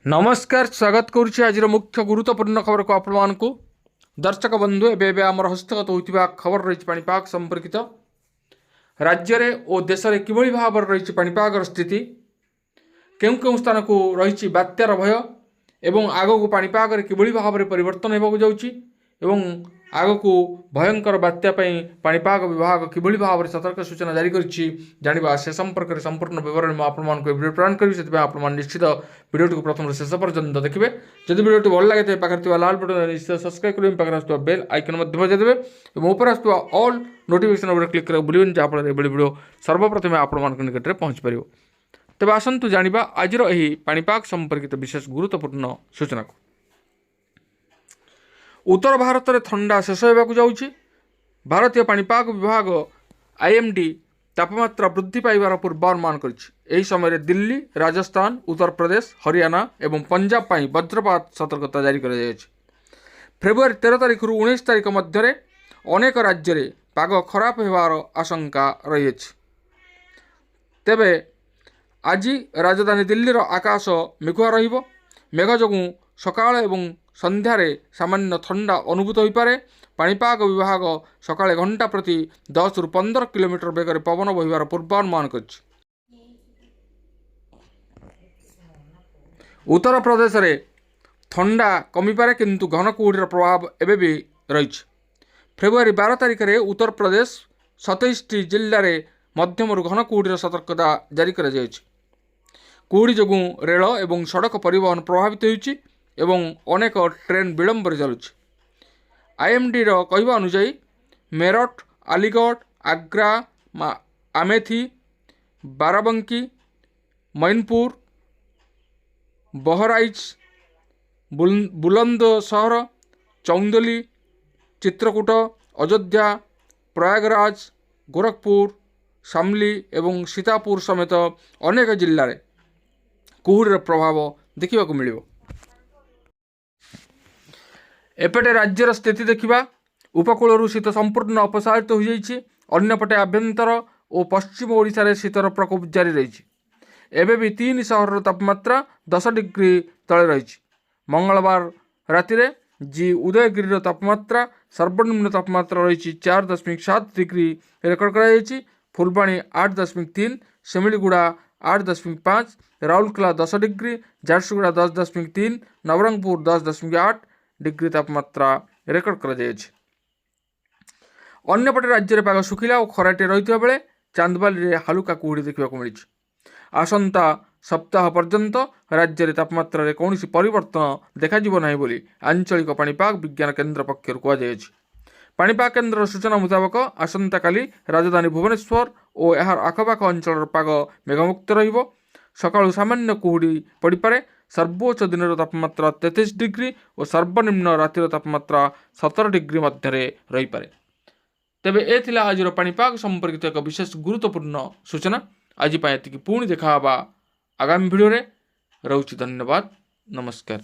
नमस्कार स्वागत करुच्ची आज मुख्य गुरुत्वपूर्ण खबर को आपण दर्शक बंधु एवं आम हस्तगत होता खबर रही पाणीपाग संपर्कित राज्य और देश में किभली भाव रही पाणीपाग स्थिति केउ केउ स्थान को रही बात्यार भय एवं आग को पाणीपाग किभली भाव में परिवर्तन होगा जाऊँगी एवं आग को भयंकर बात्या पाणीपाग विभाग किभली भाव में सतर्क सूचना जारी करिछि जानिबा से संपर्क में संपूर्ण विवरण में आपण मानक वीडियो प्रदान करी से आपण मान निश्चित वीडियो को प्रथम शेष पर्यंत देखिए। जदि वीडियो भल लगे तो पाखे लाल बटन निश्चित सब्सक्राइब करेंगे पाखे आसुवा बेल आइकन बजाइदेवे और ऊपर आसुवा ऑल नोटिफिकेशन क्लिक कर भूलें जहाँफल ये वीडियो सर्वप्रथम आपण मान निकट में पहुँच पार। तेज आसतु जानिबा आज पाणीपाग संपर्कित विशेष गुरुत्वपूर्ण सूचना को। उत्तर भारत में ठंडा शेष होगा जाऊँगी। भारतीय पाणीपाग विभाग आईएमडी तापमात्रा वृद्धि पाइबार पूर्वानुमान करिछि। समय दिल्ली, राजस्थान, उत्तर प्रदेश, हरियाणा एवं पंजाब पर वज्रपात सतर्कता जारी कर फेब्रुआरी 13 तारिख 19 तारिख मध्य अनेक राज्य में पाग खराब होवार आशंका रही। तेबे आज राजधानी दिल्लीर आकाश मेघुआ रहिबो। मेघ जोगुं सकाळ एवं संध्यारे सामान्य ठंडा अनुभूत हो पारे। पाणीपाग विभाग सकाळे घंटा प्रति 10 ରୁ 15 किलोमीटर बेगर पवन बहिबार पूर्वानुमान करिछि। उत्तर प्रदेश में ठंडा कमी पारे किंतु घन कुहुडीर प्रभाव एबे भी रही। फेब्रुआरी 12 तारिख में उत्तर प्रदेश 27टी जिल्ला रे मध्यम घन कुहुडीर सतर्कता जारी कर कुहुडी जोगुं रेल एवं सड़क परिवहन प्रभावित होइछि एवं अनेक ट्रेन विलंब चलुछि। आईएमडी कहवा अनुसार मेरठ, अलीगढ़, आग्रा, अमेठी, बाराबंकी, मैनपुर, बहराइच, बुलंदशहर, चौंदली, चित्रकूट, अयोध्या, प्रयागराज, गोरखपुर, शामली एवं सीतापुर समेत अनेक जिल्ला रे कुहुडीर प्रभाव देखा मिलिबो। एपटे राज्यर स्थिति देखा उपकूल शीत संपूर्ण अपसारित हो जाइए। अन्यपटे आभ्यंतर और पश्चिम ओडिशा रे शीतर प्रकोप जारी रही। एबे भी 3 सहर तापमात्रा 10 डिग्री तले रही। मंगलवार राति जी उदयगिरी तापमात्रा सर्वनिम्न तापमात्रा रही 4.7 डिग्री रेकर्ड कर। फुलबाणी 8.3, सेमिलीगुड़ा 8.5, राउरकेला 10 डिग्री, झारसुगुड़ा 10.3, नवरंगपुर 10.8 डिग्री तापमात्रा रेकर्ड कर। अन्यपटे राज्य में पाग सुखिला और खराटे रही बेले चांदबाली में हालुका कुहुड़ी देखा मिली। आसंता सप्ताह पर्यंत राज्य में तापमात्रा रे कौन परिवर्तन देखा ना बोली आंचलिक पाणीपाग विज्ञान केन्द्र पक्षर कहुई। पाणीपाग केन्द्र सूचना मुताबक आसंता काली राजधानी भुवनेश्वर और यार आखपाख अंचल पाग मेघमुक्त रहिबो। सकाळु सामान्य कुहुड़ी पड़पे। सर्वोच्च दिन तापमात्रा 33 डिग्री और सर्वनिम्न रातिर तापमात्रा 17 डिग्री मध्य रही पारे। तेबे ए थिला आज पाणीपाग संपर्कित एक विशेष गुरुत्वपूर्ण सूचना। आज पुणी देखा आगामी भिडियो रे। रहुछि धन्यवाद, नमस्कार।